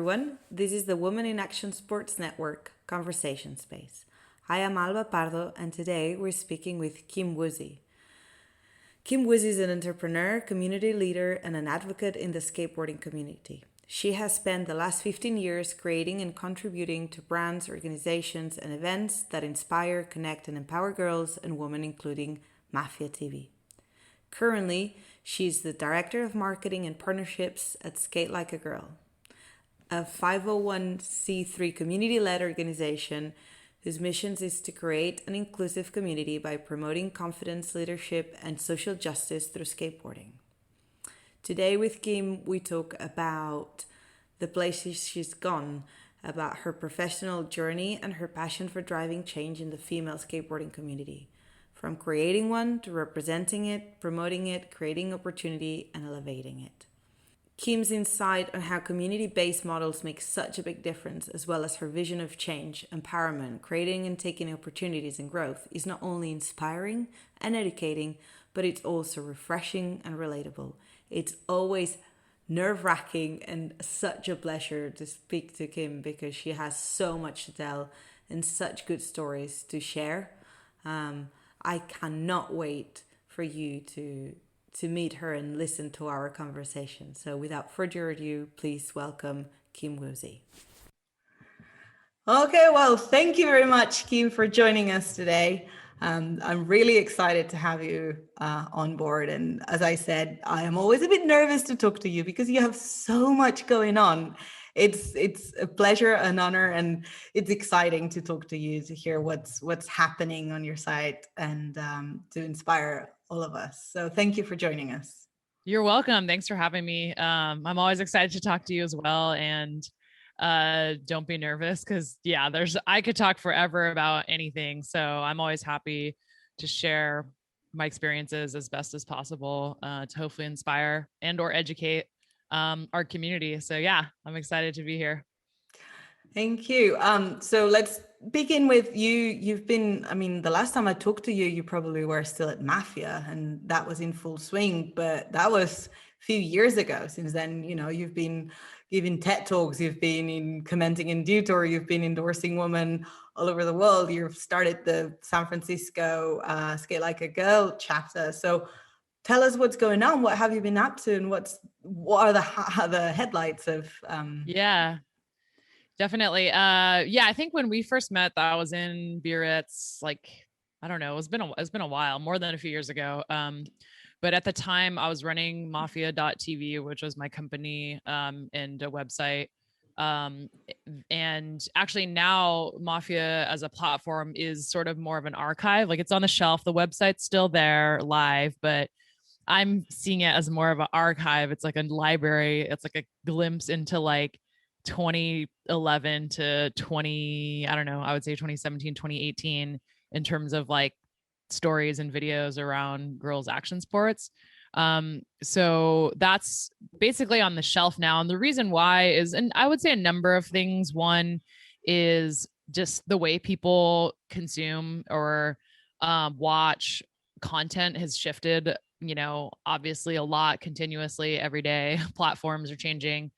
everyone. This is the Women in Action Sports Network Conversation Space. I am Alba Pardo, and today we're speaking with Kim Woozy. Kim Woozy is an entrepreneur, community leader, and an advocate in the skateboarding community. She has spent the last 15 years creating and contributing to brands, organizations, and events that inspire, connect, and empower girls and women, including Mafia TV. Currently, she's the Director of Marketing and Partnerships at Skate Like a Girl, a 501c3 community-led organization whose mission is to create an inclusive community by promoting confidence, leadership, and social justice through skateboarding. Today with Kim, we talk about the places she's gone, about her professional journey and her passion for driving change in the female skateboarding community. From creating one to representing it, promoting it, creating opportunity, and elevating it. Kim's insight on how community-based models make such a big difference, as well as her vision of change, empowerment, creating and taking opportunities and growth, is not only inspiring and educating, but it's also refreshing and relatable. It's always nerve-wracking and such a pleasure to speak to Kim because she has so much to tell and such good stories to share. I cannot wait for you to meet her and listen to our conversation. So without further ado, please welcome Kim Woozy. Okay, well, thank you very much, Kim, for joining us today. I'm really excited to have you on board. And as I said, I am always a bit nervous to talk to you because you have so much going on. It's a pleasure, an honor, and it's exciting to talk to you, to hear what's happening on your site and to inspire all of us. So thank you for joining us. You're welcome. Thanks for having me. I'm always excited to talk to you as well. And don't be nervous because I could talk forever about anything. So I'm always happy to share my experiences as best as possible to hopefully inspire and or educate our community. So yeah, I'm excited to be here. Thank you. So let's begin with you. You've been, the last time I talked to you, you probably were still at Mafia and that was in full swing, but that was a few years ago. Since then, you've been giving TED Talks, you've been commenting in Dutor, you've been endorsing women all over the world. You've started the San Francisco Skate Like a Girl chapter. So tell us what's going on. What have you been up to, and what are the headlights of? Yeah. Definitely. I think when we first met, that was in Biarritz, I don't know, it's been a while, more than a few years ago. But at the time I was running mafia.tv, which was my company, and a website. And actually now Mafia as a platform is sort of more of an archive. Like it's on the shelf, the website's still there live, but I'm seeing it as more of an archive. It's like a library. It's like a glimpse into 2011 to I would say 2017, 2018 in terms of stories and videos around girls action sports. So that's basically on the shelf now. And the reason why is, and I would say a number of things. One is just the way people consume or watch content has shifted, obviously a lot continuously every day. Platforms are changing.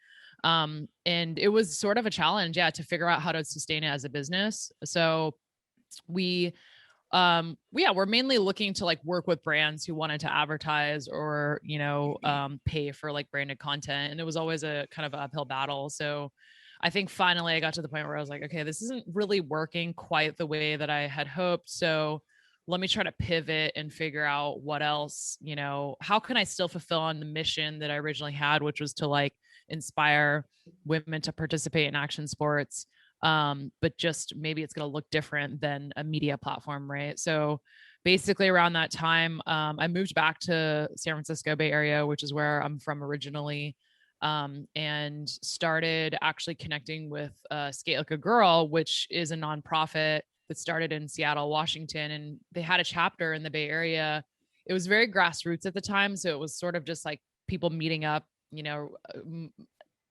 And it was sort of a challenge, to figure out how to sustain it as a business. So we're mainly looking to work with brands who wanted to advertise or, pay for branded content. And it was always a kind of uphill battle. So I think finally I got to the point where I was like, okay, this isn't really working quite the way that I had hoped. So let me try to pivot and figure out what else, how can I still fulfill on the mission that I originally had, which was to inspire women to participate in action sports. But just maybe it's going to look different than a media platform, right? So basically around that time, I moved back to San Francisco Bay Area, which is where I'm from originally, and started actually connecting with Skate Like a Girl, which is a nonprofit that started in Seattle, Washington, and they had a chapter in the Bay Area. It was very grassroots at the time, so it was sort of just people meeting up,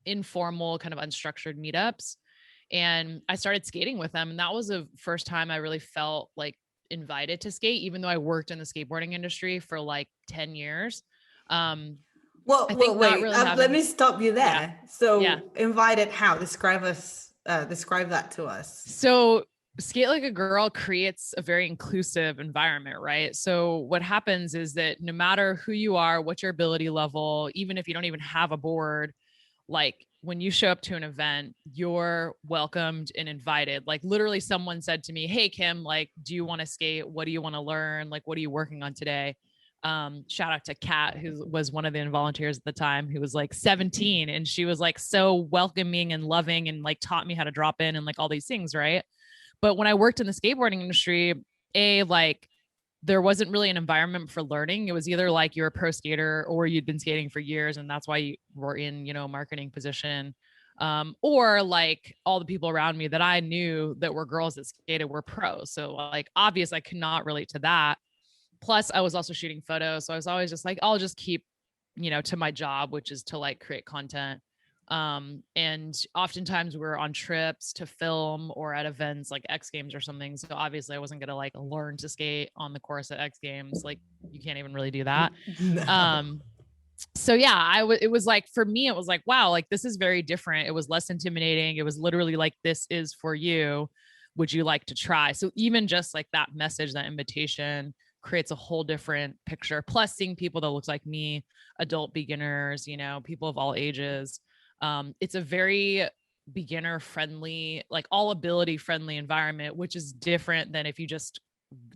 informal kind of unstructured meetups. And I started skating with them. And that was the first time I really felt invited to skate, even though I worked in the skateboarding industry for 10 years. I Well, think not wait. really Let having, me stop you yeah, there. yeah. So, invited how? Describe that to us. So Skate Like a Girl creates a very inclusive environment, right? So what happens is that no matter who you are, what's your ability level, even if you don't even have a board, like when you show up to an event, you're welcomed and invited. Like literally someone said to me, "Hey Kim, like, do you want to skate? What do you want to learn? Like, what are you working on today?" Shout out to Kat, who was one of the volunteers at the time, who was like 17, and she was like so welcoming and loving and like taught me how to drop in and like all these things, right? But when I worked in the skateboarding industry, like there wasn't really an environment for learning. It was either like you're a pro skater or you'd been skating for years and that's why you were in, a marketing position. Or like all the people around me that I knew that were girls that skated were pros. So like obvious, I could not relate to that. Plus I was also shooting photos. So I was always just like, I'll just keep, to my job, which is to like create content. And oftentimes we're on trips to film or at events like X Games or something. So obviously I wasn't gonna like learn to skate on the course at X Games. Like you can't even really do that. No. Um, so yeah, it was like for me, it was like, wow, like this is very different. It was less intimidating. It was literally like, this is for you. Would you like to try? So even just like that message, that invitation creates a whole different picture. Plus seeing people that looks like me, adult beginners, people of all ages. It's a very beginner friendly, like all ability friendly environment, which is different than if you just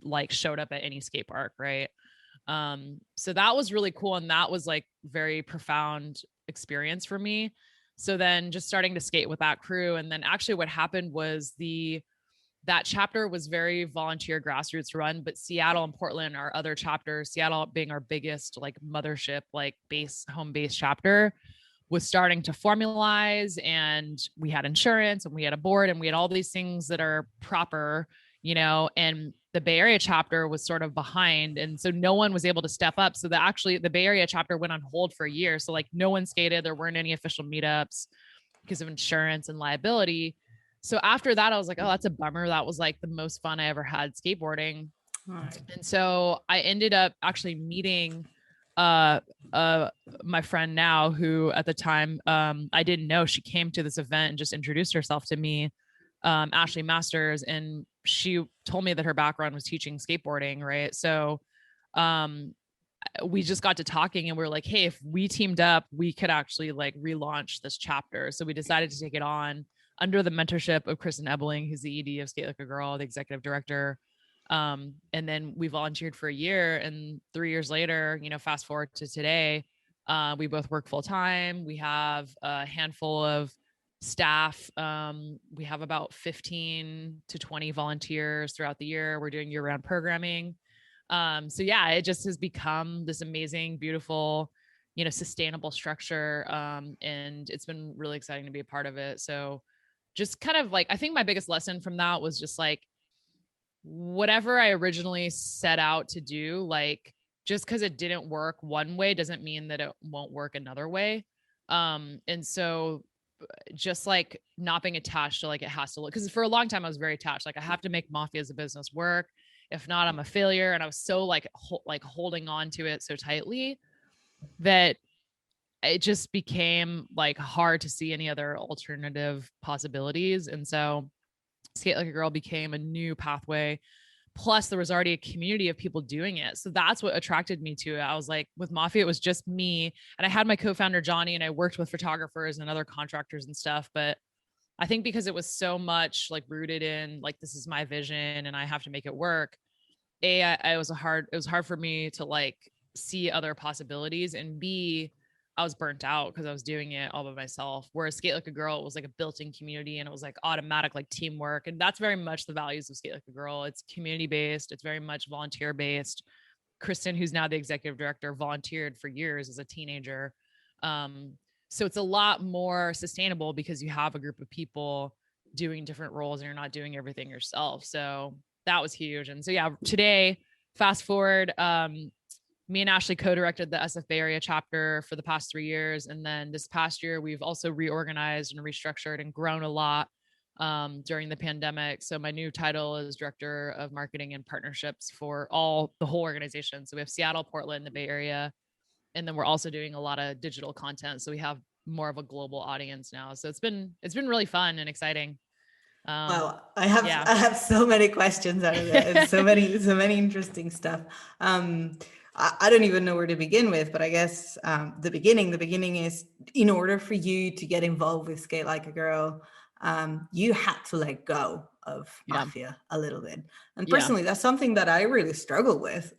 like showed up at any skate park, right? So that was really cool. And that was like very profound experience for me. So then just starting to skate with that crew. And then actually what happened was that chapter was very volunteer grassroots run, but Seattle and Portland are other chapters, Seattle being our biggest like mothership, like home base chapter, was starting to formalize, and we had insurance and we had a board and we had all these things that are proper, and the Bay Area chapter was sort of behind. And so no one was able to step up. So the Bay Area chapter went on hold for a year. So like no one skated. There weren't any official meetups because of insurance and liability. So after that, I was like, oh, that's a bummer. That was like the most fun I ever had skateboarding. Right. And so I ended up actually meeting uh my friend now, who at the time I didn't know. She came to this event and just introduced herself to me, Ashley Masters, and she told me that her background was teaching skateboarding, right? So um we just got to talking and we were like, hey, if we teamed up, we could actually like relaunch this chapter. So we decided to take it on under the mentorship of Kristen Ebling, who's the ED of Skate Like a Girl, the executive director. And then we volunteered for a year, and 3 years later, fast forward to today, we both work full time. We have a handful of staff. We have about 15 to 20 volunteers throughout the year. We're doing year-round programming. So yeah, it just has become this amazing, beautiful, sustainable structure. And it's been really exciting to be a part of it. So just kind of like, I think my biggest lesson from that was just like, whatever I originally set out to do, like just because it didn't work one way doesn't mean that it won't work another way. And so just like not being attached to like it has to look, because for a long time I was very attached, like I have to make Mafia as a business work, if not I'm a failure. And I was so like holding on to it so tightly that it just became like hard to see any other alternative possibilities. And so Skate Like a Girl became a new pathway. Plus there was already a community of people doing it, so that's what attracted me to it. I was like, with Mafia it was just me, and I had my co-founder Johnny, and I worked with photographers and other contractors and stuff. But I think because it was so much like rooted in like, this is my vision and I have to make it work, it was hard for me to like see other possibilities, and B, I was burnt out because I was doing it all by myself. Whereas Skate Like a Girl, it was like a built-in community and it was like automatic like teamwork. And that's very much the values of Skate Like a Girl. It's community based, it's very much volunteer based. Kristen, who's now the executive director, volunteered for years as a teenager. Um, so it's a lot more sustainable because you have a group of people doing different roles and you're not doing everything yourself. So that was huge. And so yeah, today, fast forward, me and Ashley co-directed the SF Bay Area chapter for the past 3 years. And then this past year, we've also reorganized and restructured and grown a lot during the pandemic. So my new title is Director of Marketing and Partnerships for the whole organization. So we have Seattle, Portland, the Bay Area, And then we're also doing a lot of digital content. So we have more of a global audience now. So it's been really fun and exciting. Wow, Yeah. I have so many questions out of that, and so many interesting stuff. I don't even know where to begin with, but I guess the beginning is, in order for you to get involved with Skate Like a Girl, you had to let go of Mafia a little bit. And personally, that's something that I really struggle with,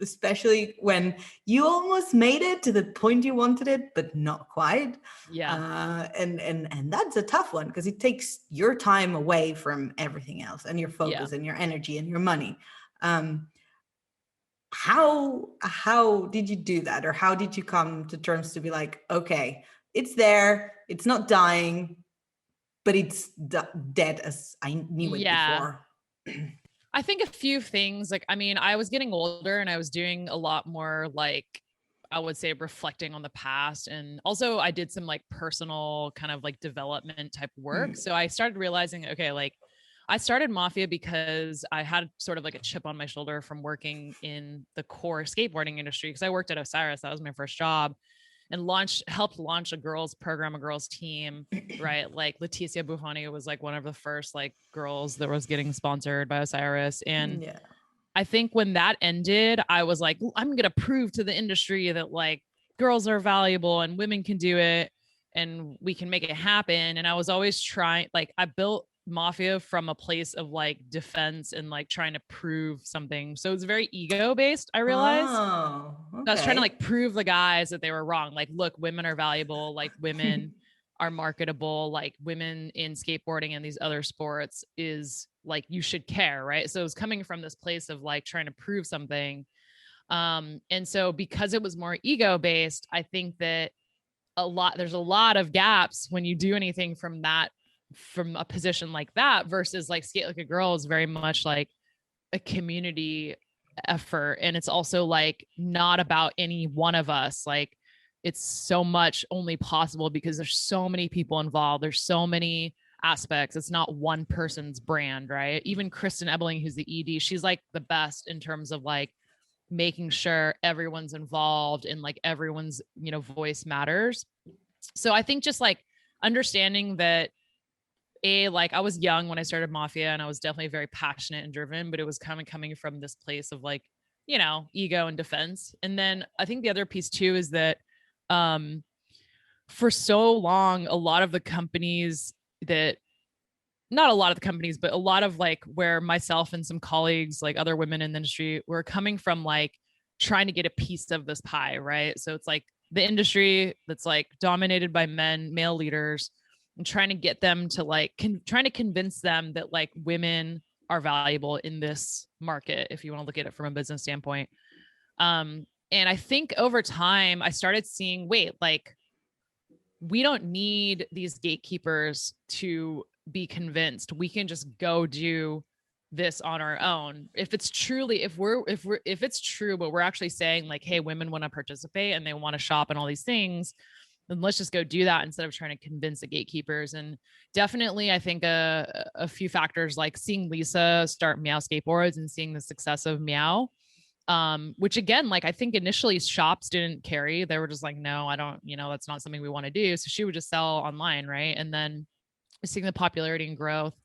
especially when you almost made it to the point you wanted it, but not quite. Yeah. And that's a tough one, because it takes your time away from everything else, and your focus and your energy and your money. How did you do that, or how did you come to terms to be like, okay, it's there, it's not dying, but it's dead as I knew it before? I think a few things. Like, I mean, I was getting older and I was doing a lot more, like, I would say, reflecting on the past. And also I did some like personal kind of like development type work. So I started realizing, okay, like I started Mafia because I had sort of like a chip on my shoulder from working in the core skateboarding industry. Because I worked at Osiris. That was my first job, and helped launch a girls program, a girls team, right? Like Leticia Buffoni was like one of the first like girls that was getting sponsored by Osiris. And I think when that ended, I was like, I'm going to prove to the industry that like girls are valuable and women can do it and we can make it happen. And I was always trying, like, I built Mafia from a place of like defense and like trying to prove something. So it's very ego based, I realized. Oh, okay. I was trying to like prove the guys that they were wrong. Like, look, women are valuable. Like, women are marketable. Like, women in skateboarding and these other sports is like, you should care, right? So it was coming from this place of like trying to prove something. And so because it was more ego based, I think that there's a lot of gaps when you do anything from a position like that, versus like Skate Like a Girl is very much like a community effort. And it's also like not about any one of us. Like, it's so much only possible because there's so many people involved. There's so many aspects. It's not one person's brand, right? Even Kristen Ebeling, who's the ED, she's like the best in terms of like making sure everyone's involved and like everyone's, voice matters. So I think just like understanding that, like, I was young when I started Mafia and I was definitely very passionate and driven, but it was coming from this place of like, ego and defense. And then I think the other piece too is that for so long, a lot of the companies that not a lot of the companies, but a lot of like where myself and some colleagues, like other women in the industry, were coming from like trying to get a piece of this pie, right? So it's like the industry that's like dominated by male leaders, and trying to get them to like trying to convince them that like women are valuable in this market, if you want to look at it from a business standpoint. And I think over time I started seeing, wait, like, we don't need these gatekeepers to be convinced. We can just go do this on our own. If it's truly, if it's true, but we're actually saying like, hey, women want to participate and they want to shop and all these things, then let's just go do that instead of trying to convince the gatekeepers. And definitely, I think a few factors, like seeing Lisa start Meow Skateboards and seeing the success of Meow, which again, like, I think initially shops didn't carry. They were just like, no, I don't, that's not something we want to do. So she would just sell online, right? And then seeing the popularity and growth.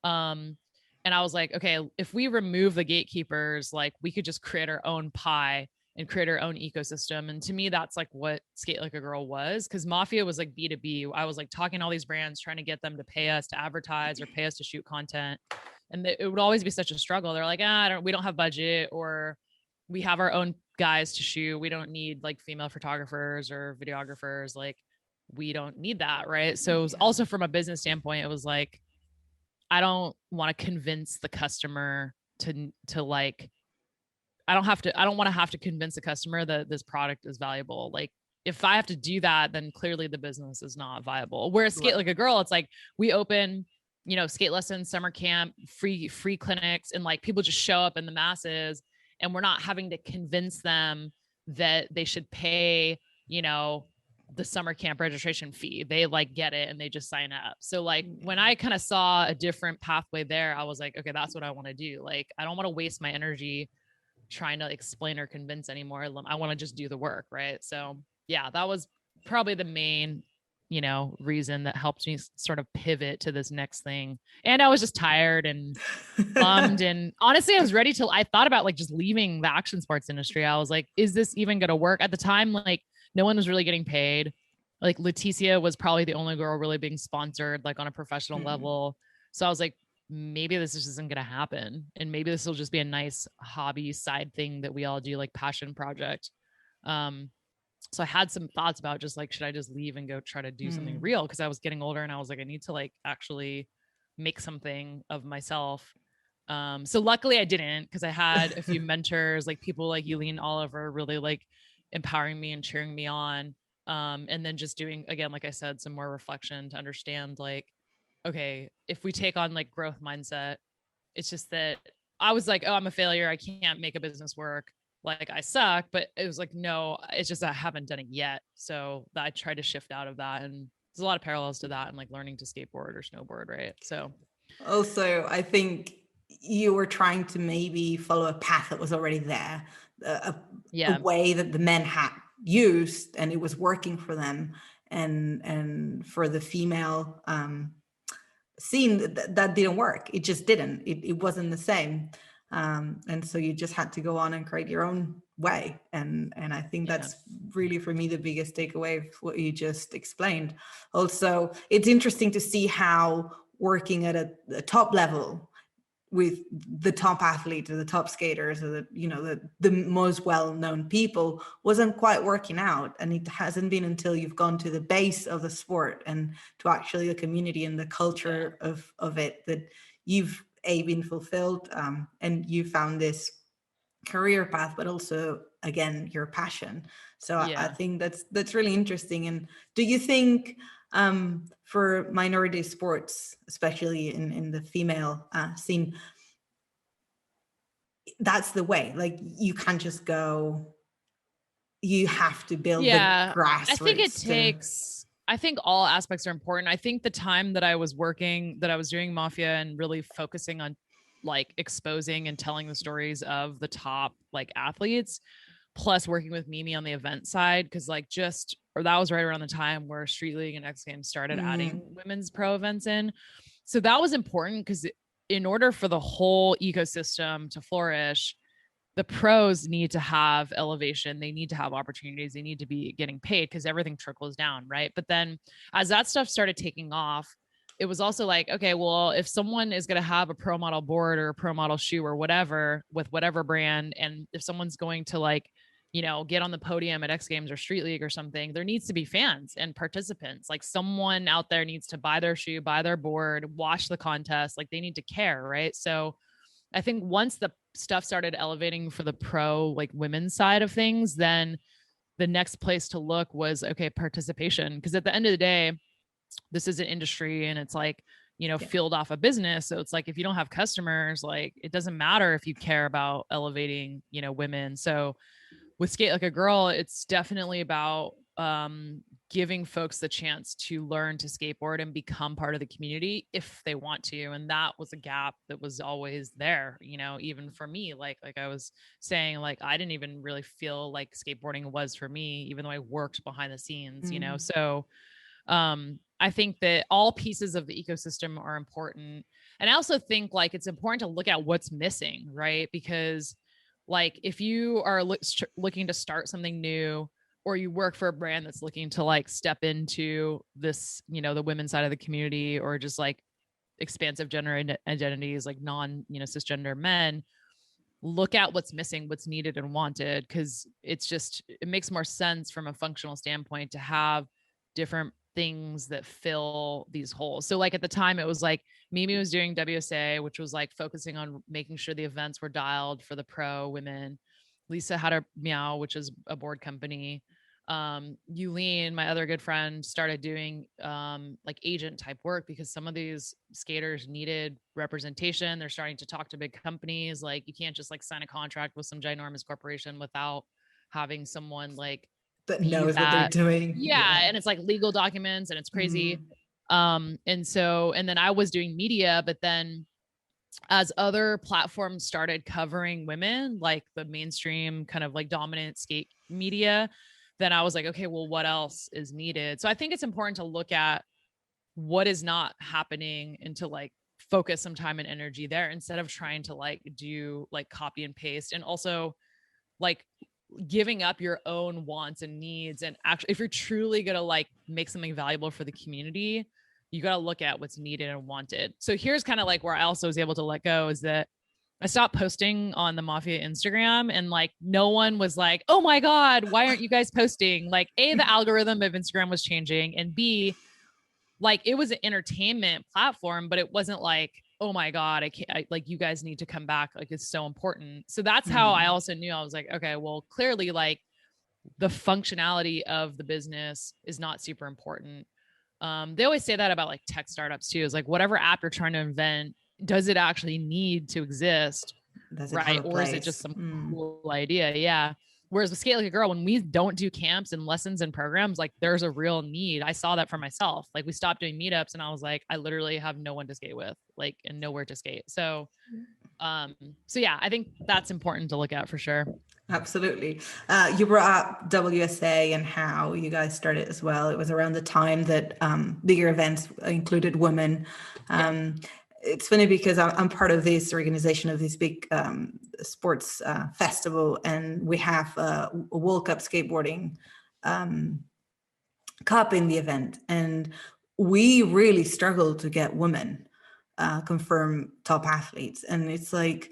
And I was like, okay, if we remove the gatekeepers, like, we could just create our own pie and create our own ecosystem. And to me, that's like what Skate Like a Girl was, because Mafia was like B2B. I was like talking to all these brands, trying to get them to pay us to advertise or pay us to shoot content. And it would always be such a struggle. They're like, we don't have budget, or we have our own guys to shoot. We don't need like female photographers or videographers. Like, we don't need that. Right. So it was also from a business standpoint, it was like, I don't want to convince the customer to like, I don't want to have to convince the customer that this product is valuable. Like, if I have to do that, then clearly the business is not viable. Whereas Skate Like a Girl, it's like, we open, skate lessons, summer camp, free clinics, and like people just show up in the masses, and we're not having to convince them that they should pay, the summer camp registration fee. They like get it and they just sign up. So like, when I kind of saw a different pathway there, I was like, okay, that's what I want to do. Like, I don't want to waste my energy trying to explain or convince anymore. I want to just do the work. Right. So yeah, that was probably the main, reason that helped me sort of pivot to this next thing. And I was just tired and bummed. And honestly, I thought about like just leaving the action sports industry. I was like, is this even going to work? At the time, like no one was really getting paid. Like Leticia was probably the only girl really being sponsored like on a professional level. So I was like, maybe this just isn't going to happen. And maybe this will just be a nice hobby side thing that we all do, like passion project. So I had some thoughts about just like, should I just leave and go try to do something real? Cause I was getting older and I was like, I need to like actually make something of myself. So luckily I didn't, because I had a few mentors, like people like Eileen Oliver, really like empowering me and cheering me on. And then just doing, again, like I said, some more reflection to understand like, okay, if we take on like growth mindset, it's just that I was like, oh, I'm a failure. I can't make a business work. Like I suck, but it was like, no, it's just, I haven't done it yet. So I tried to shift out of that. And there's a lot of parallels to that and like learning to skateboard or snowboard. Right. So also, I think you were trying to maybe follow a path that was already there, a way that the men had used and it was working for them. And for the female scene, that didn't work. It just didn't. It wasn't the same. And so you just had to go on and create your own way. And I think that's really, for me, the biggest takeaway of what you just explained. Also, it's interesting to see how working at a top level with the top athletes or the top skaters or the most well-known people wasn't quite working out. And it hasn't been until you've gone to the base of the sport and to actually the community and the culture of it that you've been fulfilled, and you found this career path, but also again your passion. So I think that's really interesting. And do you think for minority sports, especially in the female scene, that's the way? Like you can't just go, you have to build the grassroots. I think all aspects are important. I think the time that I was doing Mafia and really focusing on like exposing and telling the stories of the top like athletes, plus working with Mimi on the event side, because like that was right around the time where Street League and X Games started adding women's pro events in. So that was important because in order for the whole ecosystem to flourish, the pros need to have elevation. They need to have opportunities. They need to be getting paid because everything trickles down. Right. But then as that stuff started taking off, it was also like, okay, well, if someone is going to have a pro model board or a pro model shoe or whatever with whatever brand, and if someone's going to like, get on the podium at X Games or Street League or something, there needs to be fans and participants. Like someone out there needs to buy their shoe, buy their board, watch the contest. Like they need to care. Right. So I think once the stuff started elevating for the pro, like women's side of things, then the next place to look was, okay, participation. Because at the end of the day, this is an industry and it's like, field off a business. So it's like, if you don't have customers, like it doesn't matter if you care about elevating, women. So with Skate Like a Girl, it's definitely about giving folks the chance to learn to skateboard and become part of the community if they want to. And that was a gap that was always there, even for me, like I was saying, like, I didn't even really feel like skateboarding was for me, even though I worked behind the scenes, So I think that all pieces of the ecosystem are important. And I also think like it's important to look at what's missing, right? Because like if you are looking to start something new, or you work for a brand that's looking to like step into this, the women's side of the community, or just like expansive gender identities, like cisgender men, look at what's missing, what's needed and wanted. Cause it makes more sense from a functional standpoint to have different things that fill these holes. So like at the time it was like Mimi was doing WSA, which was like focusing on making sure the events were dialed for the pro women. Lisa had her Meow, which is a board company. Yuleen, my other good friend, started doing like agent type work because some of these skaters needed representation. They're starting to talk to big companies. Like you can't just like sign a contract with some ginormous corporation without having someone like that knows what they're doing. Yeah. And it's like legal documents and it's crazy. And then I was doing media, but then as other platforms started covering women, like the mainstream kind of like dominant skate media, then I was like, okay, well, what else is needed? So I think it's important to look at what is not happening and to like focus some time and energy there instead of trying to like do like copy and paste. And also like giving up your own wants and needs. And actually, if you're truly going to like make something valuable for the community, you got to look at what's needed and wanted. So here's kind of like where I also was able to let go is that I stopped posting on the Mafia Instagram, and like no one was like, oh my God, why aren't you guys posting? Like, A, the algorithm of Instagram was changing, and B, like it was an entertainment platform, but it wasn't like, oh my God, I can't, like, you guys need to come back. Like, it's so important. So that's how I Mm. also knew. I was like, okay, well, clearly, like, the functionality of the business is not super important. They always say that about like tech startups too, is like whatever app you're trying to invent, does it actually need to exist? Does it have Right. a Or is it just place? some Mm. cool idea? Yeah. Whereas with Skate Like a Girl, when we don't do camps and lessons and programs, like there's a real need. I saw that for myself. Like we stopped doing meetups and I was like, I literally have no one to skate with, like, and nowhere to skate. Um, so yeah, I think that's important to look at for sure. Absolutely. You brought up WSA and how you guys started as well. It was around the time that bigger events included women. Yeah. It's funny because I'm part of this organization of this big sports festival, and we have a World Cup skateboarding um, cup in the event, and we really struggle to get women confirm top athletes, and it's like,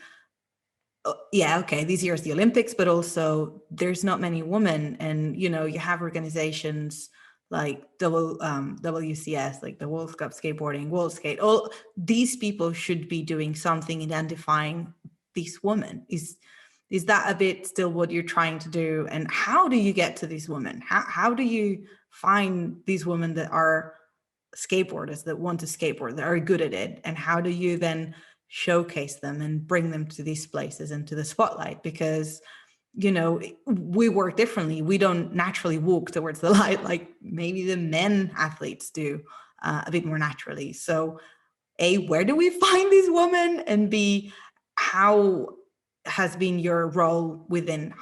yeah, okay, this year's the Olympics, but also there's not many women, and you have organizations like WCS, like the World Cup Skateboarding, World Skate. All these people should be doing something identifying these women. Is that a bit still what you're trying to do? And how do you get to these women? How do you find these women that are skateboarders, that want to skateboard, that are good at it, and how do you then showcase them and bring them to these places and to the spotlight? Because we work differently. We don't naturally walk towards the light like maybe the men athletes do, a bit more naturally. So A, where do we find these women, and B, how has been your role within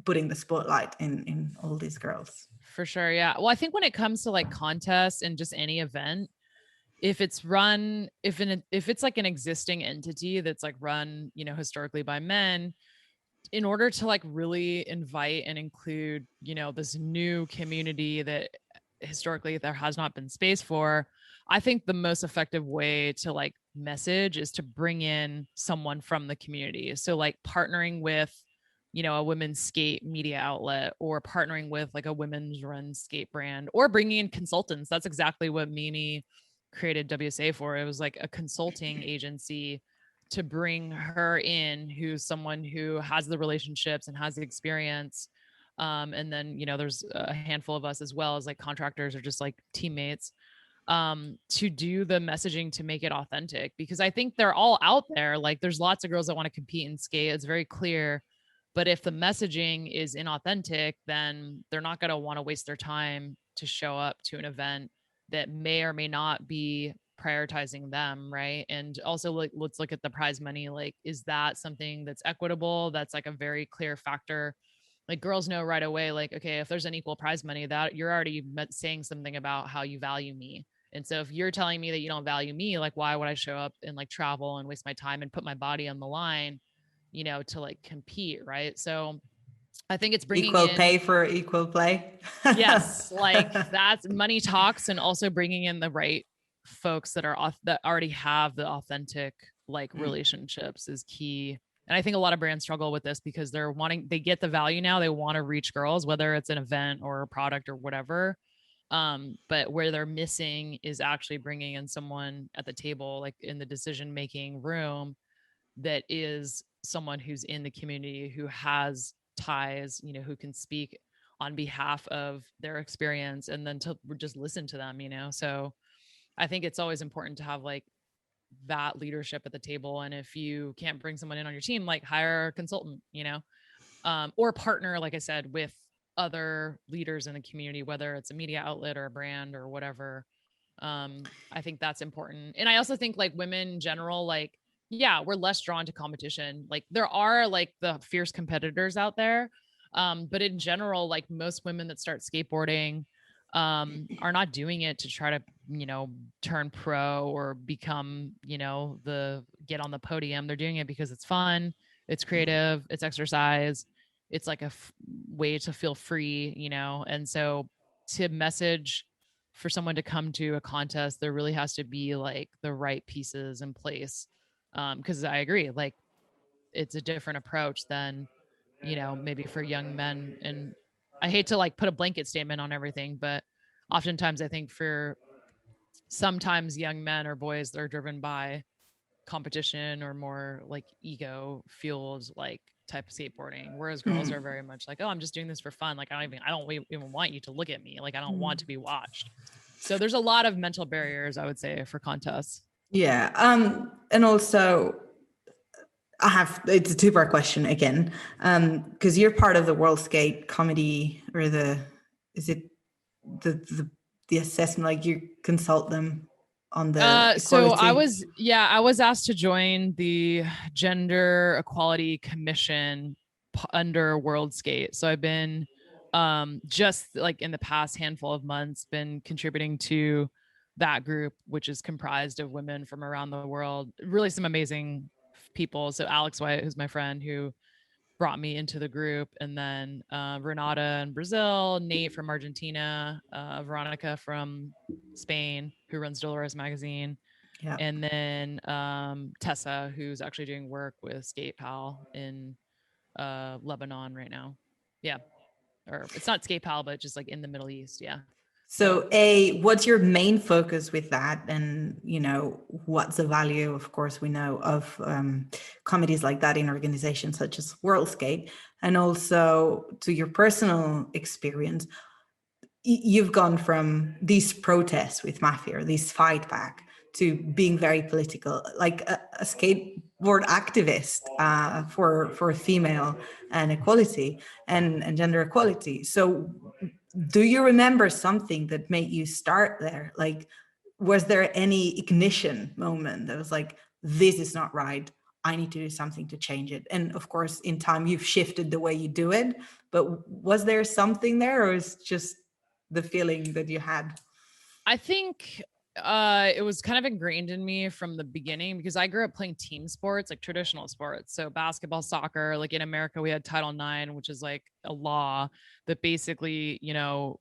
putting the spotlight in all these girls? For sure. Yeah. Well, I think when it comes to like contests and just any event, if it's run, if it's like an existing entity that's like run, historically by men, in order to like really invite and include, this new community that historically there has not been space for, I think the most effective way to like message is to bring in someone from the community. So like partnering with, a women's skate media outlet, or partnering with like a women's run skate brand, or bringing in consultants. That's exactly what Mimi created WSA for. It was like a consulting agency to bring her in, who's someone who has the relationships and has the experience. And then, there's a handful of us as well as like contractors or just like teammates, to do the messaging to make it authentic, because I think they're all out there. Like there's lots of girls that want to compete and skate. It's very clear. But if the messaging is inauthentic, then they're not going to want to waste their time to show up to an event that may or may not be prioritizing them. Right. And also, like, let's look at the prize money. Like, is that something that's equitable? That's like a very clear factor. Like girls know right away, like, okay, if there's an equal prize money, that you're already saying something about how you value me. And so if you're telling me that you don't value me, like, why would I show up and like travel and waste my time and put my body on the line, to like compete? Right. So I think it's bringing Equal in, pay for equal play. yes, like that's money talks, and also bringing in the right folks that that already have the authentic like relationships is key. And I think a lot of brands struggle with this because they get the value now, they want to reach girls, whether it's an event or a product or whatever. But where they're missing is actually bringing in someone at the table, like in the decision making room, that is someone who's in the community, who has ties, who can speak on behalf of their experience, and then to just listen to them. So I think it's always important to have like that leadership at the table. And if you can't bring someone in on your team, like hire a consultant, or partner, like I said, with other leaders in the community, whether it's a media outlet or a brand or whatever. I think that's important. And I also think like women in general, like yeah, we're less drawn to competition. Like there are like the fierce competitors out there. But in general, like most women that start skateboarding are not doing it to try to, turn pro or become, the get on the podium. They're doing it because it's fun, it's creative, it's exercise, it's like way to feel free, and so to message for someone to come to a contest, there really has to be like the right pieces in place. Because I agree, like it's a different approach than, maybe for young men. And I hate to like put a blanket statement on everything, but oftentimes I think for sometimes young men or boys, they're driven by competition or more like ego fueled like type of skateboarding, whereas girls are very much like, oh, I'm just doing this for fun, like I don't even want you to look at me, like I don't want to be watched. So there's a lot of mental barriers, I would say, for contests. Yeah. And also, it's a two-part question again, because you're part of the World Skate Comedy, or is it the the assessment? Like you consult them on the So I equality. was, yeah, I was asked to join the Gender Equality Commission under World Skate. So I've been just like in the past handful of months been contributing to that group, which is comprised of women from around the world, really some amazing people. So Alex White, who's my friend, who brought me into the group, and then Renata in Brazil, Nate from Argentina, Veronica from Spain, who runs Dolores magazine, Yeah. and then Tessa, who's actually doing work with Skate Pal in Lebanon right now. Yeah, or it's not Skate Pal, but just like in the Middle East. Yeah. So So, what's your main focus with that? And, what's the value, of course, we know of comedies like that in organizations such as WorldScape? And also to your personal experience, you've gone from these protests with mafia, or these fight back, to being very political, like a skateboard activist for female and equality and gender equality. So do you remember something that made you start there? Like, was there any ignition moment that was like, this is not right, I need to do something to change it? And of course, in time, you've shifted the way you do it. But was there something there, or is just the feeling that you had? I think it was kind of ingrained in me from the beginning because I grew up playing team sports, like traditional sports. So basketball, soccer, like in America, we had Title IX, which is like a law that basically,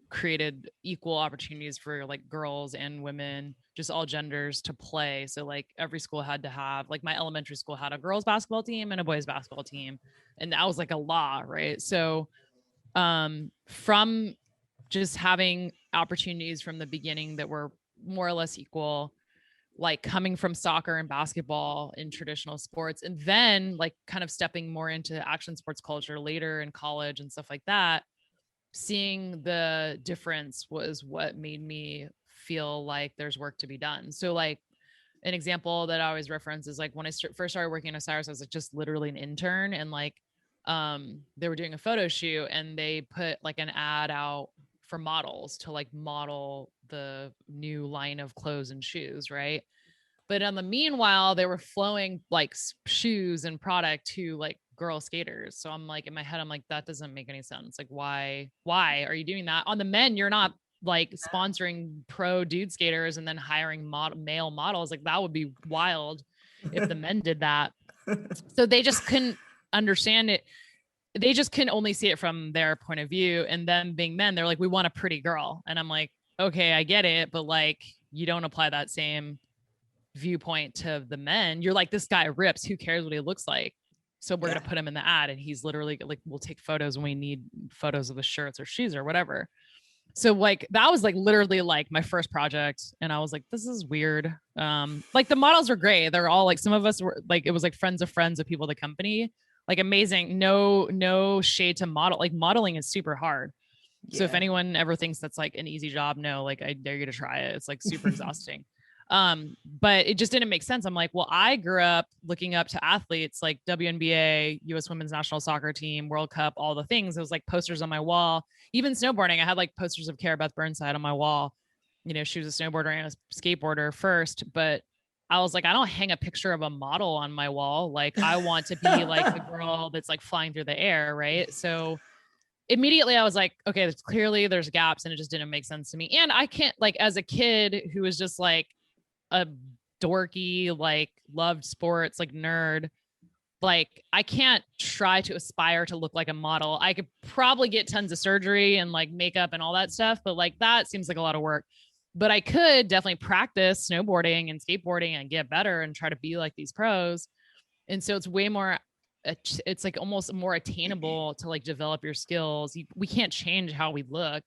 created equal opportunities for like girls and women, just all genders to play. So like every school had to have, like my elementary school had a girls basketball team and a boys basketball team. And that was like a law, right? So from just having opportunities from the beginning that were more or less equal, like coming from soccer and basketball in traditional sports, and then like kind of stepping more into action sports culture later in college and stuff like that. Seeing the difference was what made me feel like there's work to be done. So, like, an example that I always reference is like when I first started working at Osiris, I was like just literally an intern, and like they were doing a photo shoot and they put like an ad out for models to like model the new line of clothes and shoes, right? But on the meanwhile, they were flowing like shoes and product to like girl skaters. So I'm like, in my head, I'm like, that doesn't make any sense. Like, why are you doing that? On the men, you're not like sponsoring pro dude skaters and then hiring male models. Like that would be wild if the men did that. So they just couldn't understand it. They just can only see it from their point of view. And them being men, they're like, we want a pretty girl. And I'm like, okay, I get it. But like, you don't apply that same viewpoint to the men. You're like, this guy rips, who cares what he looks like? So we're Yeah. going to put him in the ad, and he's literally like, we'll take photos when we need photos of the shirts or shoes or whatever. So like that was like literally like my first project, and I was like, this is weird. Like the models were great. They're all like, some of us were like, it was like friends of people of the company, like amazing. No shade to model. Like modeling is super hard. So if Yeah. anyone ever thinks that's like an easy job, no, like I dare you to try it. It's like super exhausting. But it just didn't make sense. I'm like, well, I grew up looking up to athletes like WNBA, US women's national soccer team, World Cup, all the things. It was like posters on my wall. Even snowboarding, I had like posters of Cara Beth Burnside on my wall. She was a snowboarder and a skateboarder first, but I was like, I don't hang a picture of a model on my wall. Like, I want to be like the girl that's like flying through the air. Right. So immediately I was like, okay, there's gaps, and it just didn't make sense to me. And I can't, like, as a kid who was just like a dorky, like loved sports, like nerd, like I can't try to aspire to look like a model. I could probably get tons of surgery and like makeup and all that stuff, but like that seems like a lot of work. But I could definitely practice snowboarding and skateboarding and get better and try to be like these pros. And so it's way more, it's like almost more attainable to like develop your skills. We can't change how we look.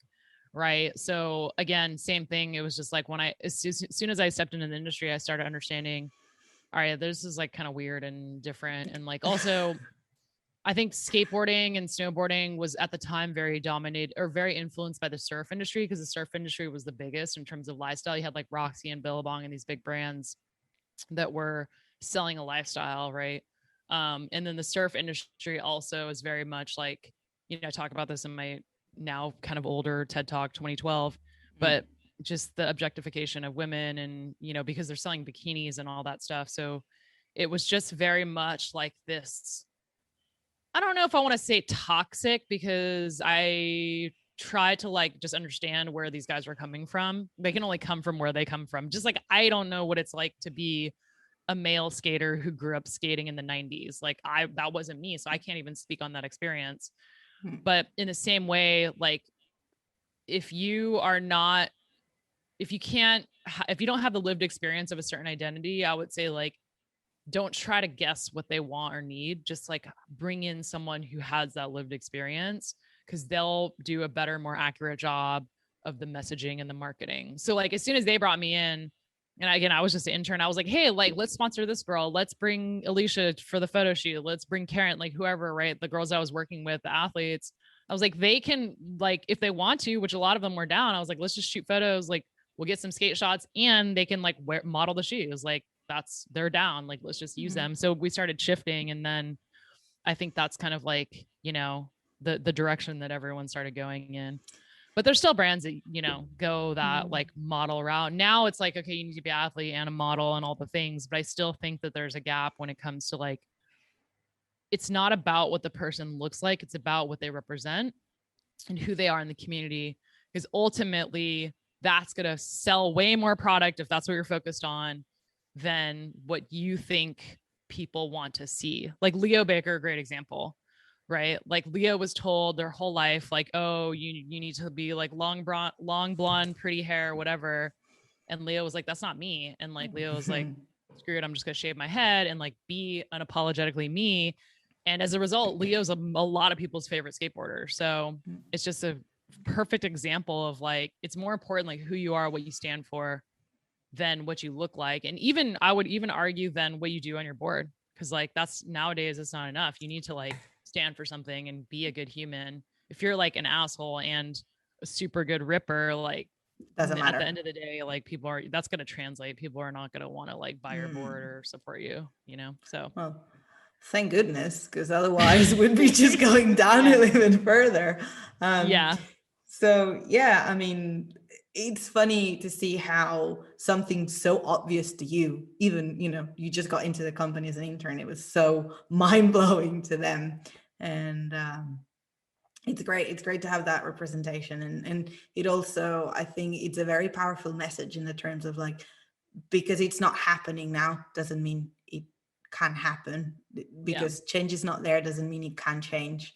Right. So again, same thing. It was just like when as soon as I stepped into the industry, I started understanding, all right, this is like kind of weird and different. And like, also I think skateboarding and snowboarding was at the time very dominated or very influenced by the surf industry, because the surf industry was the biggest in terms of lifestyle. You had like Roxy and Billabong and these big brands that were selling a lifestyle, right? And then the surf industry also is very much like, I talk about this in my now kind of older TED Talk 2012, but just the objectification of women and, because they're selling bikinis and all that stuff. So it was just very much like this. I don't know if I want to say toxic, because I try to like just understand where these guys were coming from. They can only come from where they come from. Just like I don't know what it's like to be a male skater who grew up skating in the 90s. Like that wasn't me, so I can't even speak on that experience. But in the same way, like if you don't have the lived experience of a certain identity, I would say like don't try to guess what they want or need. Just like bring in someone who has that lived experience, because they'll do a better, more accurate job of the messaging and the marketing. So like as soon as they brought me in, and again, I was just an intern, I was like, hey, like let's sponsor this girl. Let's bring Alicia for the photo shoot. Let's bring Karen, like whoever, right? The girls I was working with, the athletes. I was like, they can, like, if they want to, which a lot of them were down, I was like, let's just shoot photos. Like we'll get some skate shots, and they can like model the shoes. Like they're down. Like, let's just use them. So we started shifting. And then I think that's kind of like, the direction that everyone started going in. But there's still brands that, go that like model route. Now it's like, okay, you need to be an athlete and a model and all the things. But I still think that there's a gap when it comes to like, it's not about what the person looks like. It's about what they represent and who they are in the community. Because ultimately that's going to sell way more product if that's what you're focused on than what you think people want to see. Like Leo Baker, a great example, right? Like Leo was told their whole life, like, oh, you need to be like long blonde, pretty hair, whatever. And Leo was like, that's not me. And like Leo was like, screw it, I'm just gonna shave my head and like be unapologetically me. And as a result, Leo's a lot of people's favorite skateboarder. So it's just a perfect example of like, it's more important like who you are, what you stand for, than what you look like. And even I would even argue than what you do on your board. Cause like that's nowadays it's not enough. You need to like stand for something and be a good human. If you're like an asshole and a super good ripper, like doesn't matter. At the end of the day, like that's going to translate. People are not going to want to like buy your board or support you, So well, thank goodness, because otherwise we'd be just going downhill even further. So yeah, I mean, it's funny to see how something so obvious to you, even, you just got into the company as an intern, it was so mind-blowing to them. And it's great to have that representation. And it also, I think it's a very powerful message in the terms of like, because it's not happening now doesn't mean it can happen. Because change is not there doesn't mean it can change.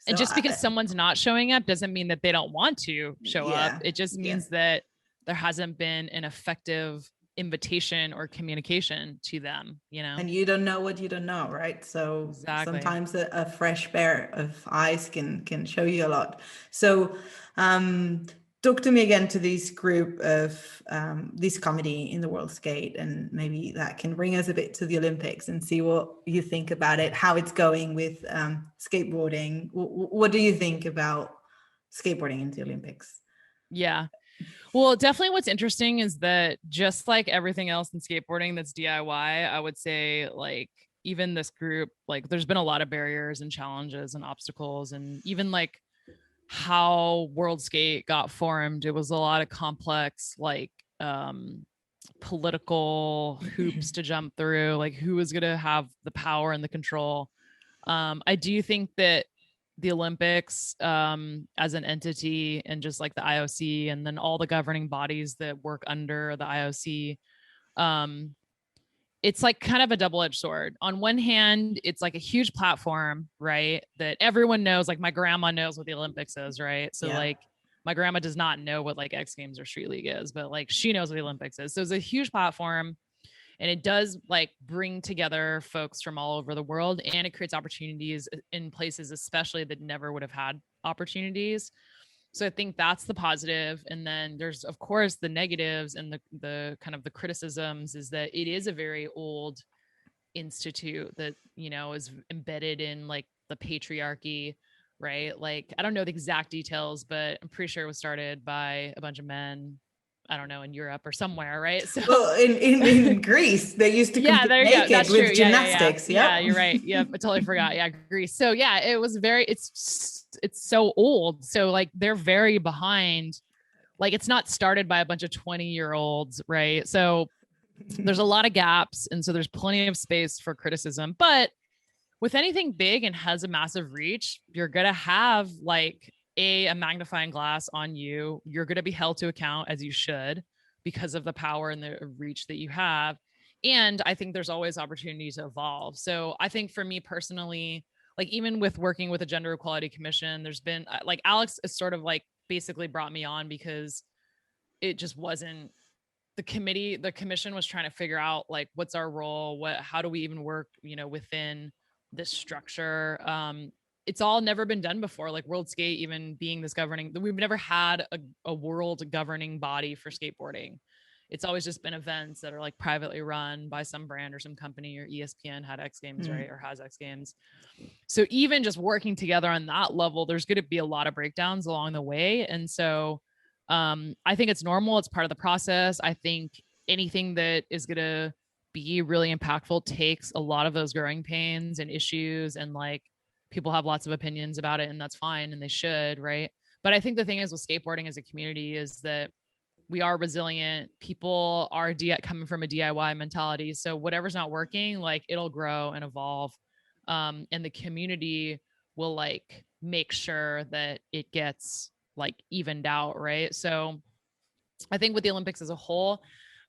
And just because someone's not showing up doesn't mean that they don't want to show up. It just means that there hasn't been an effective invitation or communication to them, And you don't know what you don't know, right? So sometimes a fresh pair of eyes can show you a lot. So talk to me again to this group of this comedy in the world skate, and maybe that can bring us a bit to the Olympics and see what you think about it, how it's going with skateboarding. What do you think about skateboarding in the Olympics? Yeah. Well, definitely what's interesting is that just like everything else in skateboarding that's DIY, I would say like even this group, like there's been a lot of barriers and challenges and obstacles, and even like how World Skate got formed, it was a lot of complex like political hoops to jump through, like who is going to have the power and the control. I do think that the Olympics as an entity, and just like the IOC and then all the governing bodies that work under the IOC, it's like kind of a double-edged sword. On one hand, it's like a huge platform, right? That everyone knows, like my grandma knows what the Olympics is, right? So like my grandma does not know what like X Games or Street League is, but like she knows what the Olympics is. So it's a huge platform, and it does like bring together folks from all over the world, and it creates opportunities in places especially that never would have had opportunities. So I think that's the positive. And then there's of course the negatives and the kind of the criticisms, is that it is a very old institute that, you know, is embedded in like the patriarchy, right? Like I don't know the exact details, but I'm pretty sure it was started by a bunch of men, I don't know, in Europe or somewhere, right? So well, in Greece, they used to yeah, compete there you go. naked That's true. with Yeah, yeah, yeah. gymnastics. Yeah, Yep. you're right. Yeah, I totally forgot. Yeah, Greece. So yeah, it was very, it's so old. So like they're very behind. Like it's not started by a bunch of 20-year-olds, right? So there's a lot of gaps. And so there's plenty of space for criticism. But with anything big and has a massive reach, you're going to have like a magnifying glass on you. You're going to be held to account, as you should, because of the power and the reach that you have. And I think there's always opportunity to evolve. So I think for me personally, like even with working with a gender equality commission, there's been like Alex is sort of like basically brought me on because it just wasn't the commission was trying to figure out like what's our role, how do we even work, you know, within this structure. It's all never been done before, like World Skate even being this governing, we've never had a world governing body for skateboarding. It's always just been events that are like privately run by some brand or some company, or ESPN had X Games, right? Or has X Games. So even just working together on that level, there's going to be a lot of breakdowns along the way. And so I think it's normal. It's part of the process. I think anything that is going to be really impactful takes a lot of those growing pains and issues, and like people have lots of opinions about it, and that's fine, and they should, right? But I think the thing is with skateboarding as a community is that we are resilient. People are coming from a DIY mentality. So whatever's not working, like it'll grow and evolve. And the community will like make sure that it gets like evened out, right? So I think with the Olympics as a whole,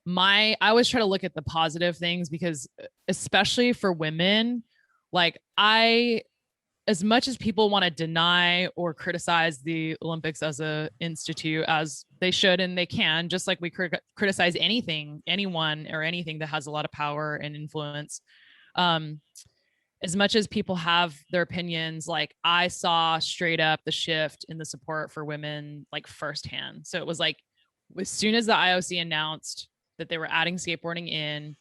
I always try to look at the positive things, because especially for women, like as much as people want to deny or criticize the Olympics as a institute, as they should and they can, just like we criticize anyone or anything that has a lot of power and influence. As much as people have their opinions, like I saw straight up the shift in the support for women like firsthand. So it was like as soon as the IOC announced that they were adding skateboarding in,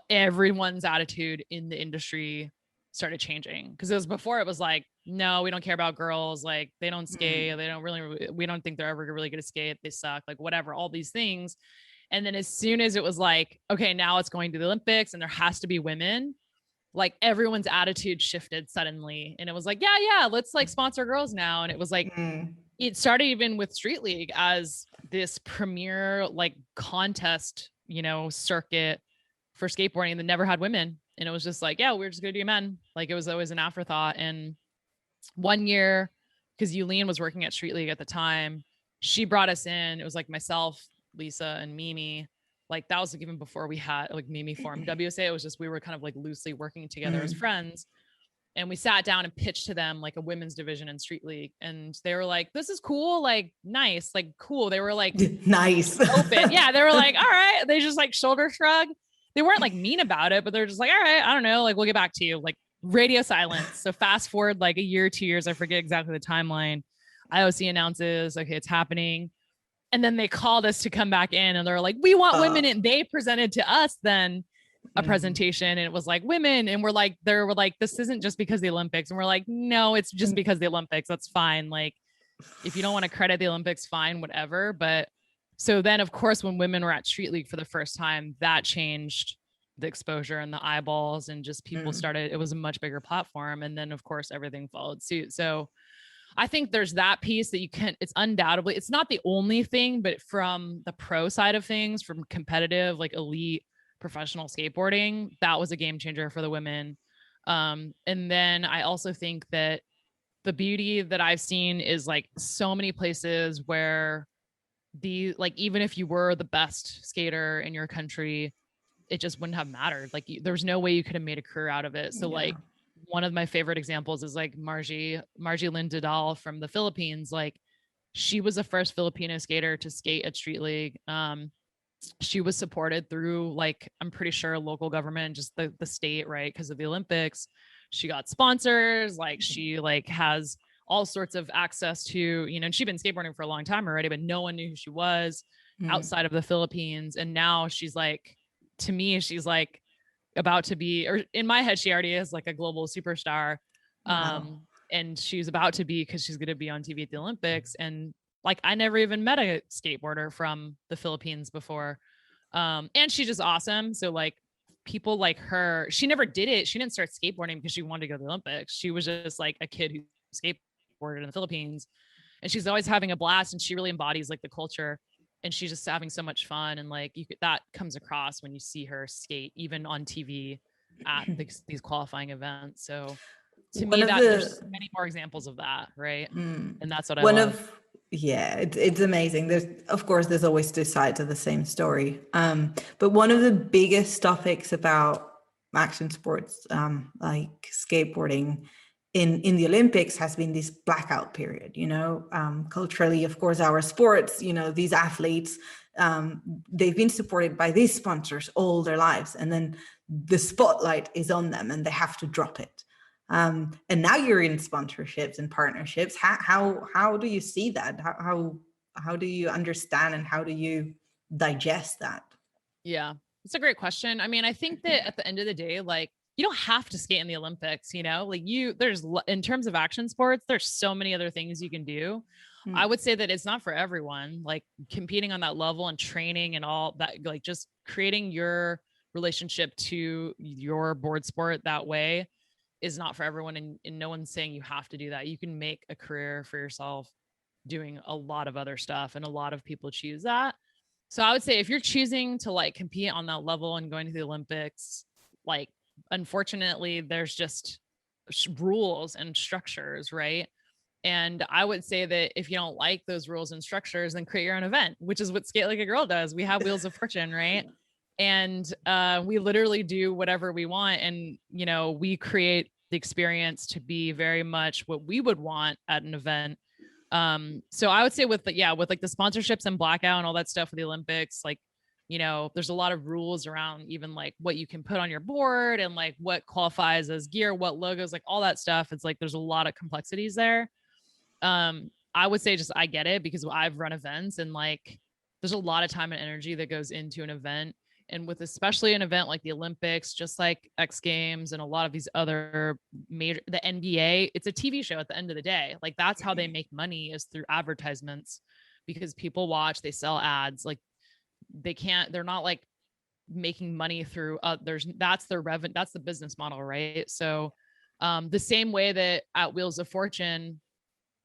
everyone's attitude in the industry started changing, because it was before it was like, no, we don't care about girls, like they don't skate, they don't really, we don't think they're ever really good at skate, they suck, like whatever, all these things. And then as soon as it was like, okay, now it's going to the Olympics and there has to be women, like everyone's attitude shifted suddenly, and it was like, yeah, let's like sponsor girls now. And it was like it started even with Street League as this premier like contest, you know, circuit for skateboarding that never had women. And it was just like, yeah, we're just going to do men. Like it was always an afterthought. And one year, because Yulene was working at Street League at the time, she brought us in. It was like myself, Lisa, and Mimi. Like that was like even before we had like Mimi formed WSA. It was just we were kind of like loosely working together as friends. And we sat down and pitched to them like a women's division in Street League. And they were like, this is cool, like nice, like cool. They were like nice. open. Yeah, they were like, all right. They just like shoulder shrug. They weren't like mean about it, but they're just like, all right, I don't know, like we'll get back to you. Like radio silence. So fast forward like a year, 2 years, I forget exactly the timeline. IOC announces, okay, it's happening. And then they called us to come back in, and they're like, we want women. And they presented to us then a presentation, and it was like women. And they were like, this isn't just because the Olympics. And we're like, no, it's just because the Olympics. That's fine. Like, if you don't want to credit the Olympics, fine, whatever. But so then, of course, when women were at Street League for the first time, that changed the exposure and the eyeballs, and just people started, it was a much bigger platform. And then, of course, everything followed suit. So I think there's that piece that you can, it's undoubtedly, it's not the only thing, but from the pro side of things, from competitive, like elite professional skateboarding, that was a game changer for the women. And then I also think that the beauty that I've seen is like so many places where the, like, even if you were the best skater in your country, it just wouldn't have mattered. Like there's no way you could have made a career out of it. So like one of my favorite examples is like Margie Lynn Didal from the Philippines. Like she was the first Filipino skater to skate at Street League. She was supported through, like, I'm pretty sure local government, just the state, right? Because of the Olympics. She got sponsors, like she like has all sorts of access to, and she'd been skateboarding for a long time already, but no one knew who she was outside of the Philippines. And now she's like, to me, she's like about to be, or in my head, she already is like a global superstar. Wow. And she's about to be, because she's going to be on TV at the Olympics. And like, I never even met a skateboarder from the Philippines before. And she's just awesome. So like people like her, she never did it. She didn't start skateboarding because she wanted to go to the Olympics. She was just like a kid who skateboarded in the Philippines, and she's always having a blast, and she really embodies like the culture, and she's just having so much fun. And like that comes across when you see her skate, even on TV at these qualifying events. So to One me, of that there's the many more examples of that, right? And that's what I one love. of yeah, it's amazing. There's, of course, there's always two sides of the same story. But one of the biggest topics about action sports, like skateboarding in the Olympics, has been this blackout period. Culturally, of course, our sports, these athletes, they've been supported by these sponsors all their lives, and then the spotlight is on them, and they have to drop it. And now you're in sponsorships and partnerships. How do you see that? How do you understand, and how do you digest that? Yeah, it's a great question. I mean, I think that at the end of the day, like, you don't have to skate in the Olympics, like in terms of action sports, there's so many other things you can do. I would say that it's not for everyone, like competing on that level and training and all that, like just creating your relationship to your board sport that way is not for everyone. And no one's saying you have to do that. You can make a career for yourself doing a lot of other stuff, and a lot of people choose that. So I would say if you're choosing to like compete on that level and going to the Olympics, like, unfortunately, there's just rules and structures, right? And I would say that if you don't like those rules and structures, then create your own event, which is what Skate Like a Girl does. We have Wheels of Fortune, right? And we literally do whatever we want. And, we create the experience to be very much what we would want at an event. So I would say with like the sponsorships and blackout and all that stuff for the Olympics, like, there's a lot of rules around even like what you can put on your board and like what qualifies as gear, what logos, like all that stuff. It's like there's a lot of complexities there. I would say just I get it because I've run events, and like there's a lot of time and energy that goes into an event. And with especially an event like the Olympics, just like X Games and a lot of these other the NBA, it's a TV show at the end of the day. Like that's how they make money, is through advertisements, because people watch, they sell ads. Like they're not like making money through that's their revenue, that's the business model, right? So the same way that at Wheels of Fortune,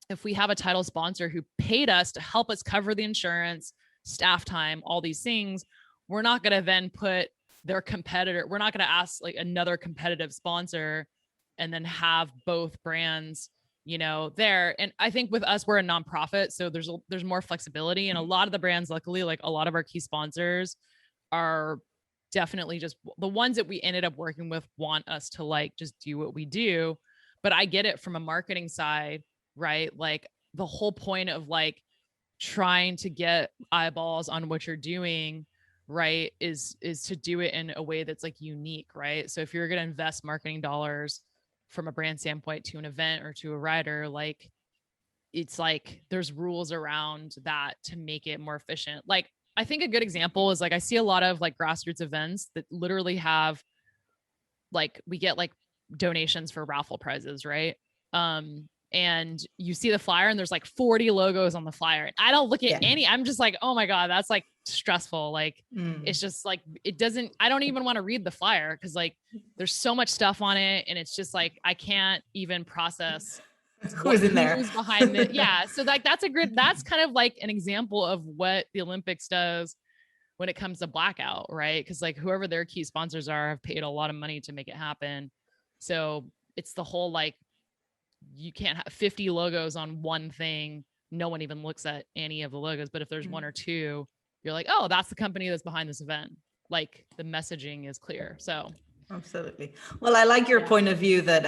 if we have a title sponsor who paid us to help us cover the insurance, staff time, all these things, we're not going to then put their competitor, we're not going to ask like another competitive sponsor and then have both brands, there. And I think with us, we're a nonprofit, so there's more flexibility. And a lot of the brands, luckily, like a lot of our key sponsors are definitely just the ones that we ended up working with want us to like just do what we do. But I get it from a marketing side, right? Like the whole point of like trying to get eyeballs on what you're doing, right, is to do it in a way that's like unique, right? So if you're going to invest marketing dollars from a brand standpoint to an event or to a rider, like it's like there's rules around that to make it more efficient. Like I think a good example is like I see a lot of like grassroots events that literally have like we get like donations for raffle prizes, right? And you see the flyer and there's like 40 logos on the flyer. And I don't look at any, I'm just like, oh my God, that's like stressful. Like it's just like, I don't even want to read the flyer because like there's so much stuff on it. And it's just like, I can't even process Who's in there? who's behind it. Yeah. So like that's kind of like an example of what the Olympics does when it comes to blackout, right? Because like whoever their key sponsors are have paid a lot of money to make it happen. So it's the whole like you can't have 50 logos on one thing. No one even looks at any of the logos. But if there's one or two, you're like, oh, that's the company that's behind this event. Like the messaging is clear. So absolutely. Well, I like your point of view that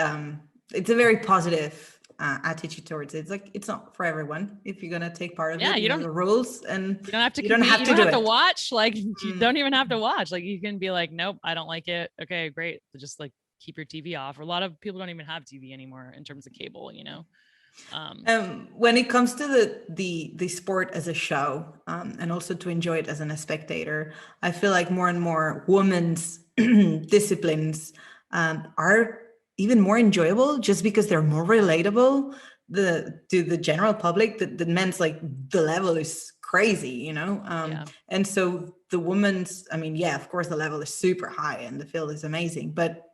it's a very positive attitude towards it. It's like it's not for everyone. If you're gonna take part of it, you know the rules, and you don't have to you don't compete. have You to don't do have it. to watch. Like you don't even have to watch. Like you can be like, nope, I don't like it. Okay, great. Just like keep your TV off. Or a lot of people don't even have TV anymore in terms of cable. You know. When it comes to the sport as a show, and also to enjoy it as a spectator, I feel like more and more women's disciplines are even more enjoyable just because they're more relatable to the general public. The men's, like, the level is crazy, you know. And so the women's, I mean, yeah, of course the level is super high and the field is amazing, but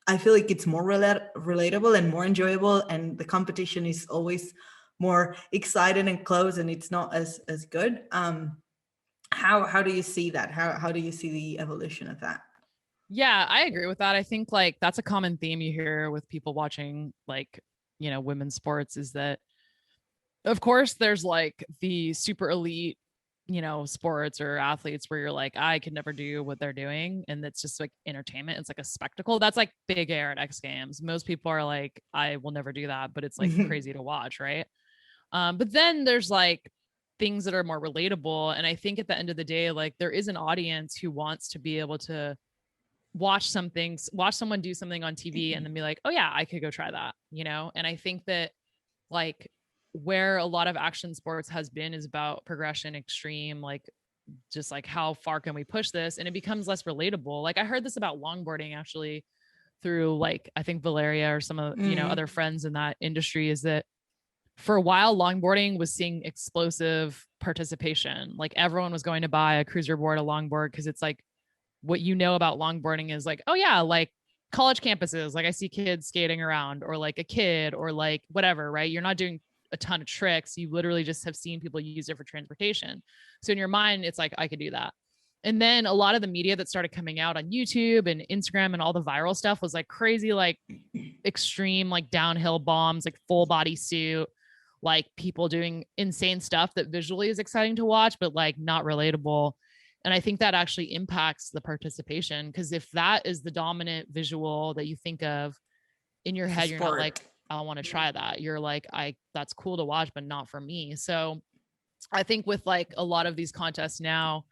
I feel like it's more relatable and more enjoyable, and the competition is always more exciting and close, and it's not as good. How do you see that? How do you see the evolution of that? Yeah, I agree with that. I think like that's a common theme you hear with people watching like, you know, women's sports is that of course there's like the super elite, you know, sports or athletes where you're like, I could never do what they're doing. And it's just like entertainment. It's like a spectacle. That's like big air at X Games. Most people are like, I will never do that, but it's like crazy to watch, right? But then there's like things that are more relatable. And I think at the end of the day, like there is an audience who wants to be able to watch someone do something on TV and then be like, oh yeah, I could go try that, you know? And I think that like where a lot of action sports has been is about progression, extreme, like just like how far can we push this? And it becomes less relatable. Like I heard this about longboarding actually through like, I think Valeria or some of, you know, other friends in that industry is that for a while, longboarding was seeing explosive participation. Like everyone was going to buy a cruiser board, a longboard, because it's like what you know about longboarding is like, oh yeah, like college campuses, like I see kids skating around or like a kid or like whatever, right? You're not doing a ton of tricks. You literally just have seen people use it for transportation. So in your mind, it's like, I could do that. And then a lot of the media that started coming out on YouTube and Instagram and all the viral stuff was like crazy, like extreme, like downhill bombs, like full body suit, like people doing insane stuff that visually is exciting to watch, but like not relatable. And I think that actually impacts the participation because if that is the dominant visual that you think of in your head, you're not like, I want to try that. You're like, that's cool to watch, but not for me. So I think with like a lot of these contests now,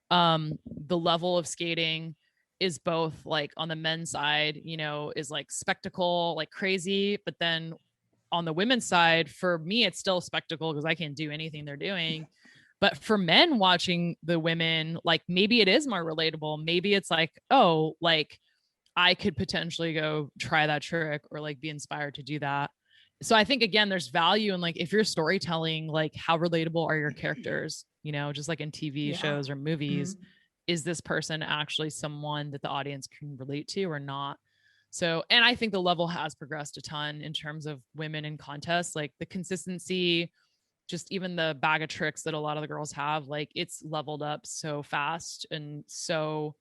the level of skating is both like on the men's side, you know, is like spectacle, like crazy, but then on the women's side, for me, it's still a spectacle because I can't do anything they're doing. But for men watching the women, like maybe it is more relatable. Maybe it's like, oh, like I could potentially go try that trick or like be inspired to do that. So I think again, there's value in like if you're storytelling, like how relatable are your characters, you know, just like in TV shows or movies, is this person actually someone that the audience can relate to or not? So, and I think the level has progressed a ton in terms of women in contests, like the consistency, just even the bag of tricks that a lot of the girls have, like it's leveled up so fast and so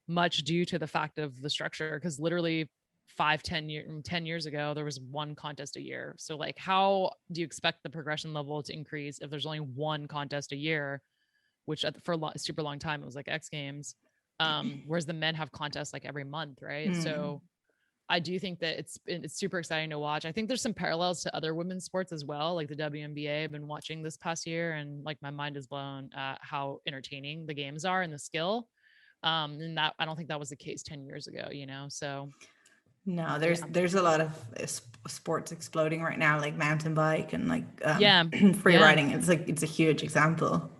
much due to the fact of the structure. Because literally 10 years ago, there was one contest a year. So like, how do you expect the progression level to increase if there's only one contest a year, which for a super long time, it was like X Games. Whereas the men have contests like every month. Right. So I do think that it's super exciting to watch. I think there's some parallels to other women's sports as well, like the WNBA. I've been watching this past year, and like my mind is blown at how entertaining the games are and the skill. And that I don't think that was the case 10 years ago, you know. So no, there's a lot of sports exploding right now, like mountain bike and like free riding. It's like it's a huge example.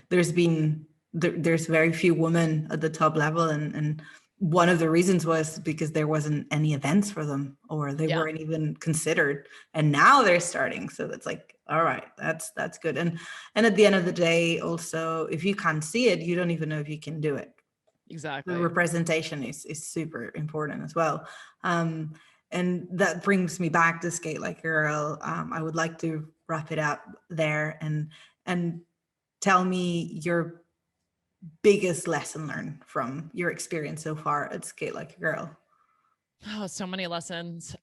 There's very few women at the top level, and one of the reasons was because there wasn't any events for them, or they weren't even considered, and now they're starting. So that's like, all right, that's good. And at the end of the day, also, if you can't see it, you don't even know if you can do it. Exactly. The representation is super important as well. And that brings me back to Skate Like a Girl. I would like to wrap it up there and tell me your biggest lesson learned from your experience so far at Skate Like a Girl. Oh, so many lessons.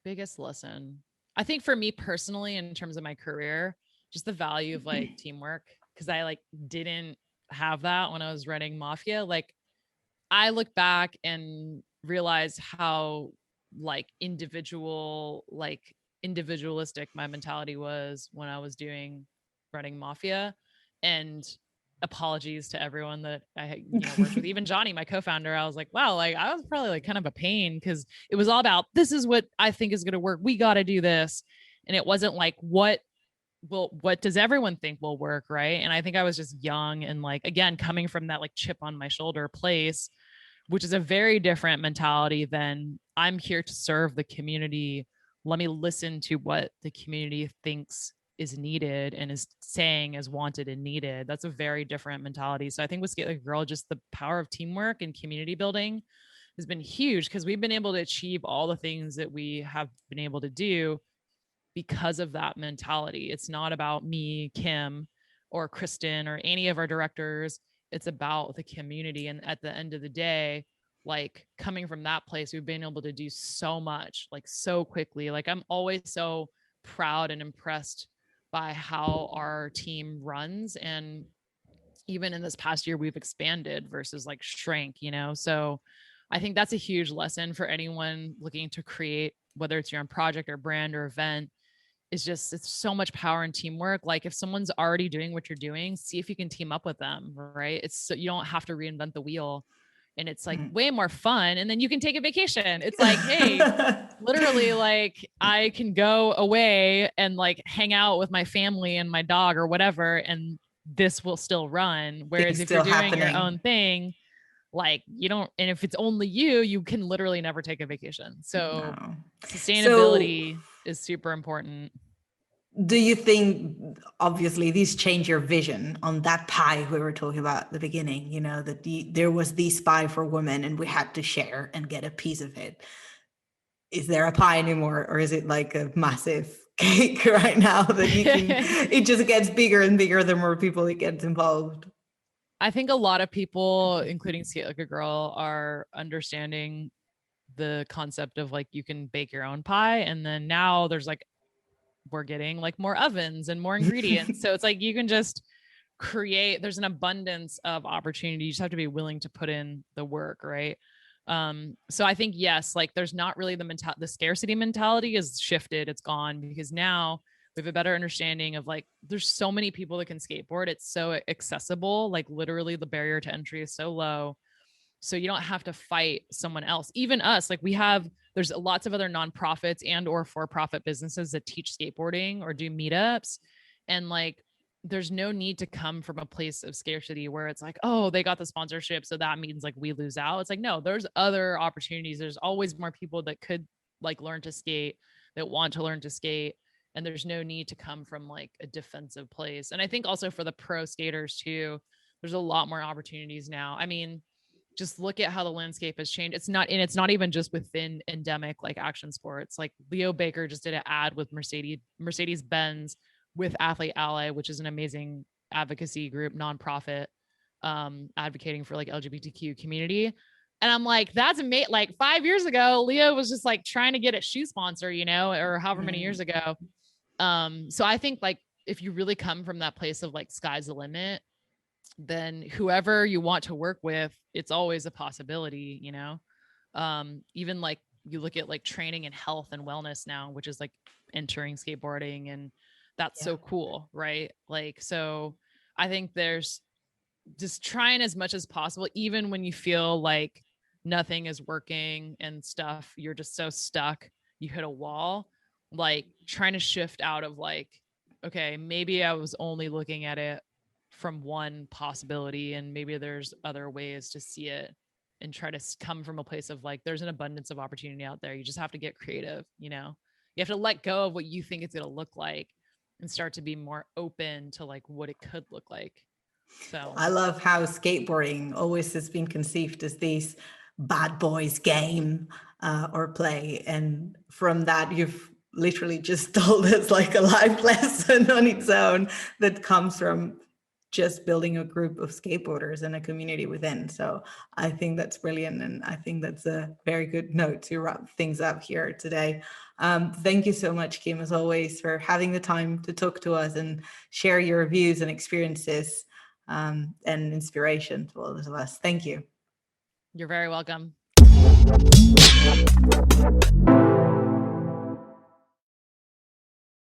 Biggest lesson. I think for me personally, in terms of my career, just the value of like teamwork. Cause I like didn't have that when I was running Mafia. Like I look back and realize how like individualistic my mentality was when I was doing running Mafia. And apologies to everyone that I worked with, even Johnny, my co-founder. I was like, wow, like I was probably like kind of a pain because it was all about this is what I think is going to work. We got to do this. And it wasn't like what does everyone think will work, right? And I think I was just young and like again coming from that like chip on my shoulder place, which is a very different mentality than I'm here to serve the community. Let me listen to what the community thinks is needed and is saying is wanted and needed. That's a very different mentality. So I think with Skate Like a Girl, just the power of teamwork and community building has been huge because we've been able to achieve all the things that we have been able to do because of that mentality. It's not about me, Kim, or Kristen, or any of our directors. It's about the community. And at the end of the day, like coming from that place, we've been able to do so much, like so quickly. Like I'm always so proud and impressed by how our team runs. And even in this past year, we've expanded versus like shrank, So I think that's a huge lesson for anyone looking to create, whether it's your own project or brand or event, is just it's so much power and teamwork. Like if someone's already doing what you're doing, see if you can team up with them, right? It's so you don't have to reinvent the wheel, and it's like way more fun, and then you can take a vacation. It's like, hey, literally, like I can go away and like hang out with my family and my dog or whatever, and this will still run. Whereas Things if you're still doing your happening. own thing, like you don't, and if it's only you can literally never take a vacation. So No. So sustainability is super important. do you think, obviously these change your vision on that pie we were talking about at the beginning, that there was this pie for women and we had to share and get a piece of it? Is there a pie anymore, or is it like a massive cake right now that you can it just gets bigger and bigger the more people it gets involved? I think a lot of people, including Skate Like a Girl, are understanding the concept of like you can bake your own pie. And then now there's like, we're getting like more ovens and more ingredients. So it's like you can just create, there's an abundance of opportunity. You just have to be willing to put in the work, right? So I think yes, like there's not really the scarcity mentality is shifted. It's gone because now we have a better understanding of like there's so many people that can skateboard. It's so accessible. Like literally the barrier to entry is so low. So you don't have to fight someone else. Even us, like there's lots of other nonprofits and or for-profit businesses that teach skateboarding or do meetups. And like there's no need to come from a place of scarcity where it's like, oh, they got the sponsorship, so that means like we lose out. It's like, no, there's other opportunities. There's always more people that could like learn to skate, that want to learn to skate. And there's no need to come from like a defensive place. And I think also for the pro skaters too, there's a lot more opportunities now. I mean, just look at how the landscape has changed. It's not even just within endemic like action sports. Like Leo Baker just did an ad with Mercedes Benz with Athlete Ally, which is an amazing advocacy group, nonprofit, advocating for like LGBTQ community. And I'm like, that's amazing. Like 5 years ago, Leo was just like trying to get a shoe sponsor, or however many years ago. So I think like if you really come from that place of like sky's the limit, then whoever you want to work with, it's always a possibility, even like you look at like training and health and wellness now, which is like entering skateboarding, and that's so cool, right? Like, so I think there's just trying as much as possible, even when you feel like nothing is working and stuff, you're just so stuck, you hit a wall, like trying to shift out of like, okay, maybe I was only looking at it from one possibility and maybe there's other ways to see it, and try to come from a place of like, there's an abundance of opportunity out there. You just have to get creative, you have to let go of what you think it's going to look like and start to be more open to like what it could look like. So I love how skateboarding always has been conceived as this bad boys game or play. And from that, you've literally just told us like a life lesson on its own that comes from just building a group of skateboarders and a community within. So I think that's brilliant. And I think that's a very good note to wrap things up here today. Thank you so much, Kim, as always, for having the time to talk to us and share your views and experiences and inspiration to all of us. Thank you. You're very welcome.